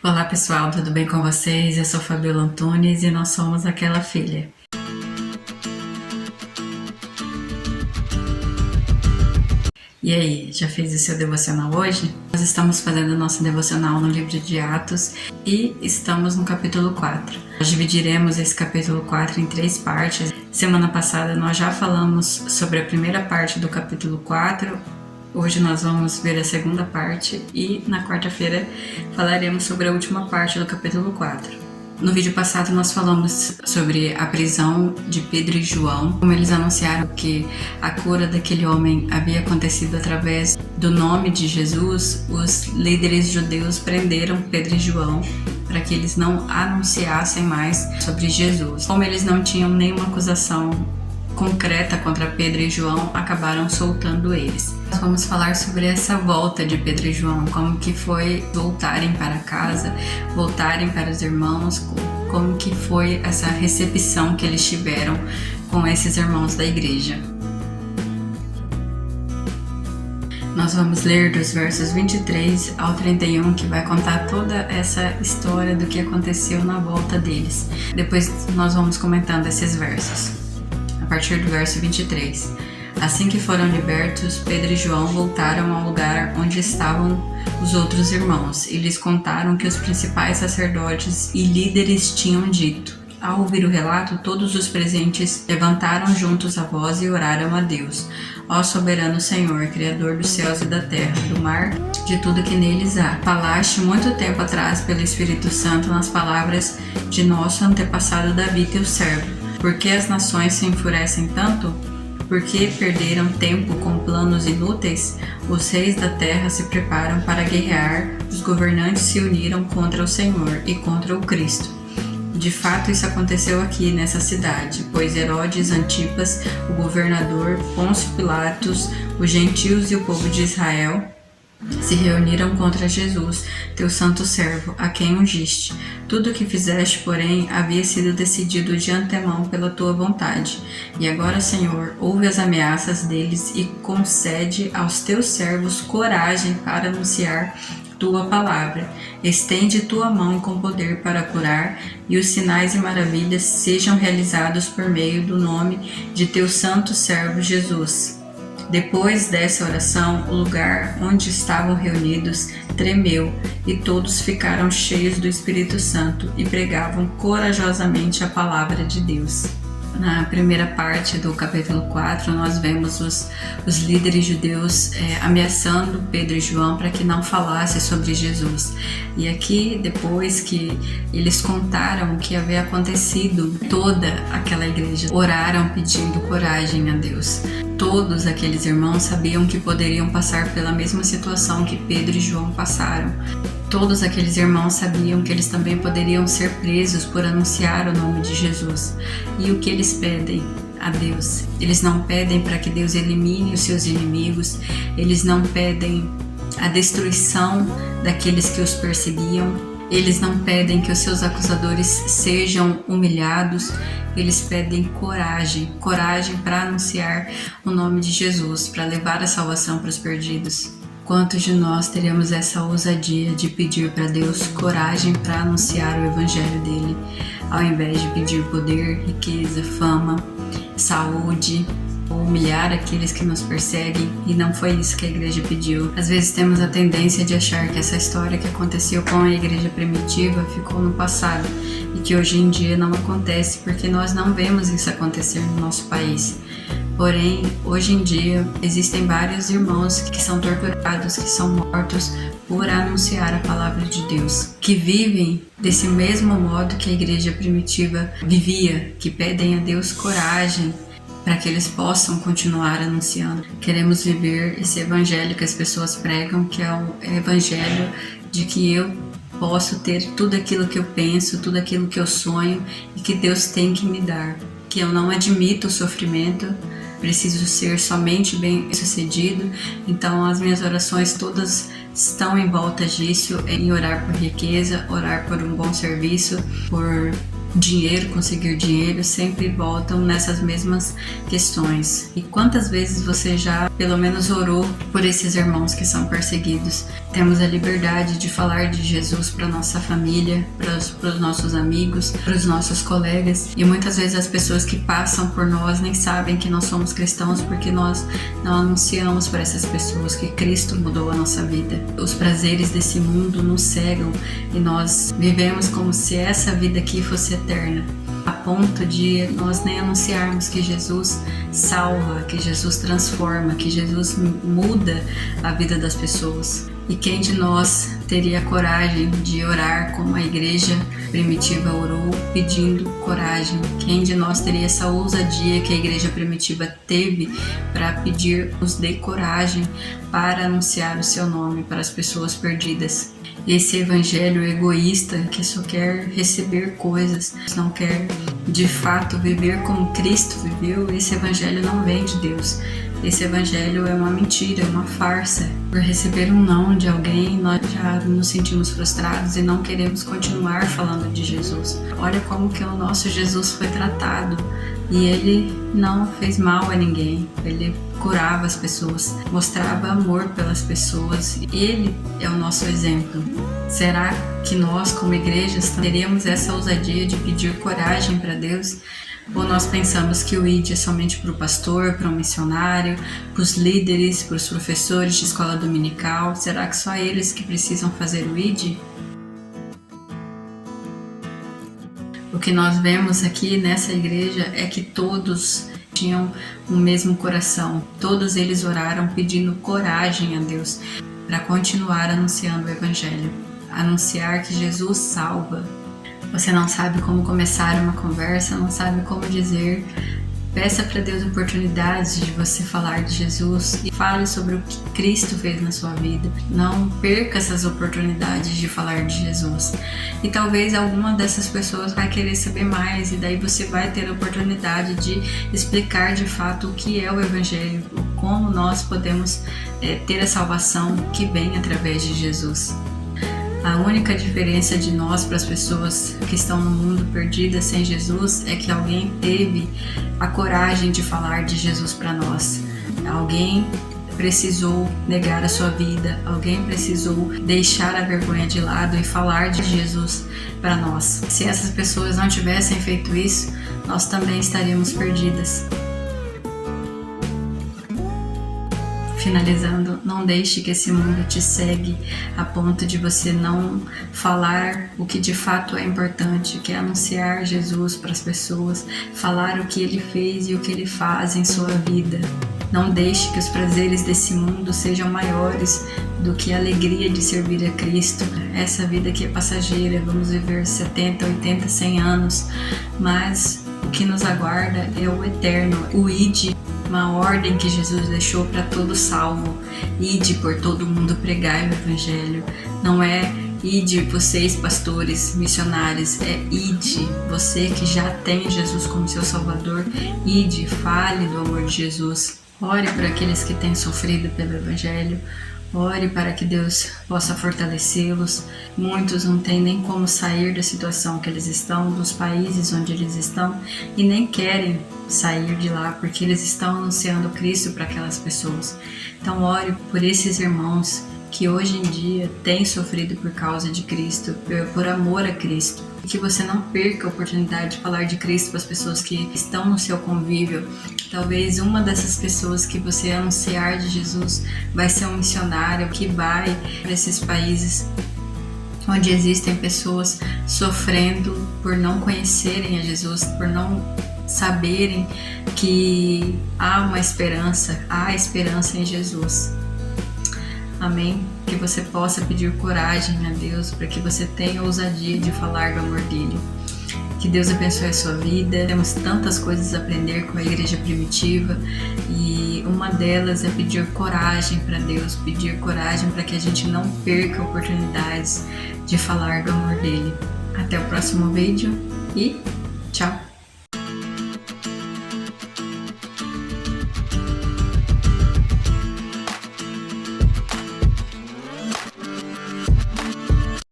Olá pessoal, tudo bem com vocês? Eu sou Fabiola Antunes e nós somos Aquela Filha. E aí, já fez o seu devocional hoje? Nós estamos fazendo o nosso devocional no livro de Atos e estamos no capítulo 4. Nós dividiremos esse capítulo 4 em 3 partes. Semana passada nós já falamos sobre a primeira parte do capítulo 4. Hoje nós vamos ver a segunda parte e na quarta-feira falaremos sobre a última parte do capítulo 4. No vídeo passado nós falamos sobre a prisão de Pedro e João, como eles anunciaram que a cura daquele homem havia acontecido através do nome de Jesus. Os líderes judeus prenderam Pedro e João para que eles não anunciassem mais sobre Jesus. Como eles não tinham nenhuma acusação concreta contra Pedro e João, acabaram soltando eles. Nós vamos falar sobre essa volta de Pedro e João, como que foi voltarem para casa, voltarem para os irmãos, como que foi essa recepção que eles tiveram com esses irmãos da igreja. Nós vamos ler dos versos 23 ao 31, que vai contar toda essa história do que aconteceu na volta deles. Depois nós vamos comentando esses versos. A partir do verso 23. Assim que foram libertos, Pedro e João voltaram ao lugar onde estavam os outros irmãos e lhes contaram que os principais sacerdotes e líderes tinham dito. Ao ouvir o relato, todos os presentes levantaram juntos a voz e oraram a Deus. Ó soberano Senhor, Criador dos céus e da terra, do mar, de tudo que neles há. Falaste muito tempo atrás pelo Espírito Santo nas palavras de nosso antepassado Davi, teu servo. Por que as nações se enfurecem tanto? Por que perderam tempo com planos inúteis? Os reis da terra se preparam para guerrear, os governantes se uniram contra o Senhor e contra o Cristo. De fato, isso aconteceu aqui nessa cidade, pois Herodes Antipas, o governador, Pôncio Pilatos, os gentios e o povo de Israel se reuniram contra Jesus, teu santo servo, a quem ungiste. Tudo o que fizeste, porém, havia sido decidido de antemão pela tua vontade. E agora, Senhor, ouve as ameaças deles e concede aos teus servos coragem para anunciar tua palavra. Estende tua mão com poder para curar, e os sinais e maravilhas sejam realizados por meio do nome de teu santo servo Jesus. Depois dessa oração, o lugar onde estavam reunidos tremeu e todos ficaram cheios do Espírito Santo e pregavam corajosamente a palavra de Deus. Na primeira parte do capítulo 4, nós vemos os líderes judeus ameaçando Pedro e João para que não falasse sobre Jesus. E aqui, depois que eles contaram o que havia acontecido, toda aquela igreja oraram pedindo coragem a Deus. Todos aqueles irmãos sabiam que poderiam passar pela mesma situação que Pedro e João passaram. Todos aqueles irmãos sabiam que eles também poderiam ser presos por anunciar o nome de Jesus. E o que eles pedem a Deus? Eles não pedem para que Deus elimine os seus inimigos, eles não pedem a destruição daqueles que os perseguiam, eles não pedem que os seus acusadores sejam humilhados, eles pedem coragem para anunciar o nome de Jesus, para levar a salvação para os perdidos. Quantos de nós teremos essa ousadia de pedir para Deus coragem para anunciar o evangelho dele, ao invés de pedir poder, riqueza, fama, saúde, ou humilhar aqueles que nos perseguem? E não foi isso que a igreja pediu. Às vezes temos a tendência de achar que essa história que aconteceu com a igreja primitiva ficou no passado e que hoje em dia não acontece, porque nós não vemos isso acontecer no nosso país. Porém, hoje em dia, existem vários irmãos que são torturados, que são mortos por anunciar a palavra de Deus, que vivem desse mesmo modo que a igreja primitiva vivia, que pedem a Deus coragem para que eles possam continuar anunciando. Queremos viver esse evangelho que as pessoas pregam, que é o evangelho de que eu posso ter tudo aquilo que eu penso, tudo aquilo que eu sonho e que Deus tem que me dar, que eu não admito o sofrimento, preciso ser somente bem-sucedido. Então as minhas orações todas estão em volta disso, em orar por riqueza, orar por um bom serviço, por dinheiro, conseguir dinheiro, sempre voltam nessas mesmas questões. E quantas vezes você já, pelo menos, orou por esses irmãos que são perseguidos? Temos a liberdade de falar de Jesus para nossa família, para os nossos amigos, para os nossos colegas. E muitas vezes as pessoas que passam por nós nem sabem que nós somos cristãos, porque nós não anunciamos para essas pessoas que Cristo mudou a nossa vida. Os prazeres desse mundo nos cegam e nós vivemos como se essa vida aqui fosse eterna, a ponto de nós nem anunciarmos que Jesus salva, que Jesus transforma, que Jesus muda a vida das pessoas. E quem de nós teria coragem de orar como a igreja primitiva orou, pedindo coragem? Quem de nós teria essa ousadia que a igreja primitiva teve para pedir nos dê coragem para anunciar o seu nome para as pessoas perdidas? Esse evangelho egoísta que só quer receber coisas, não quer de fato viver como Cristo viveu, esse evangelho não vem de Deus. Esse evangelho é uma mentira, é uma farsa. Por receber um não de alguém, nós já nos sentimos frustrados e não queremos continuar falando de Jesus. Olha como que o nosso Jesus foi tratado. E ele não fez mal a ninguém, ele curava as pessoas, mostrava amor pelas pessoas. Ele é o nosso exemplo. Será que nós, como igrejas, teremos essa ousadia de pedir coragem para Deus? Ou nós pensamos que o ID é somente para o pastor, para o missionário, para os líderes, para os professores de escola dominical? Será que só eles que precisam fazer o ID? O que nós vemos aqui nessa igreja é que todos tinham o mesmo coração. Todos eles oraram pedindo coragem a Deus para continuar anunciando o evangelho. Anunciar que Jesus salva. Você não sabe como começar uma conversa, não sabe como dizer. Peça para Deus oportunidades de você falar de Jesus e fale sobre o que Cristo fez na sua vida. Não perca essas oportunidades de falar de Jesus. E talvez alguma dessas pessoas vai querer saber mais, e daí você vai ter a oportunidade de explicar de fato o que é o Evangelho, como nós podemos ter a salvação que vem através de Jesus. A única diferença de nós para as pessoas que estão no mundo perdidas sem Jesus é que alguém teve a coragem de falar de Jesus para nós. Alguém precisou negar a sua vida, alguém precisou deixar a vergonha de lado e falar de Jesus para nós. Se essas pessoas não tivessem feito isso, nós também estaríamos perdidas. Finalizando, não deixe que esse mundo te cegue a ponto de você não falar o que de fato é importante, que é anunciar Jesus para as pessoas, falar o que Ele fez e o que Ele faz em sua vida. Não deixe que os prazeres desse mundo sejam maiores do que a alegria de servir a Cristo. Essa vida aqui é passageira, vamos viver 70, 80, 100 anos, mas o que nos aguarda é o eterno, o ID. Uma ordem que Jesus deixou para todo salvo. Ide por todo mundo, pregai o Evangelho. Não é ide vocês pastores, missionários, é ide você que já tem Jesus como seu Salvador. Ide, fale do amor de Jesus. Ore por aqueles que têm sofrido pelo Evangelho. Ore para que Deus possa fortalecê-los. Muitos não têm nem como sair da situação que eles estão, dos países onde eles estão, e nem querem sair de lá porque eles estão anunciando Cristo para aquelas pessoas. Então ore por esses irmãos que hoje em dia têm sofrido por causa de Cristo, por amor a Cristo. E que você não perca a oportunidade de falar de Cristo para as pessoas que estão no seu convívio. Talvez uma dessas pessoas que você anunciar de Jesus vai ser um missionário que vai para esses países onde existem pessoas sofrendo por não conhecerem a Jesus, por não saberem que há esperança em Jesus. Amém? Que você possa pedir coragem a Deus para que você tenha ousadia de falar do amor dele. Que Deus abençoe a sua vida. Temos tantas coisas a aprender com a igreja primitiva e uma delas é pedir coragem para Deus, pedir coragem para que a gente não perca oportunidades de falar do amor dele. Até o próximo vídeo e tchau!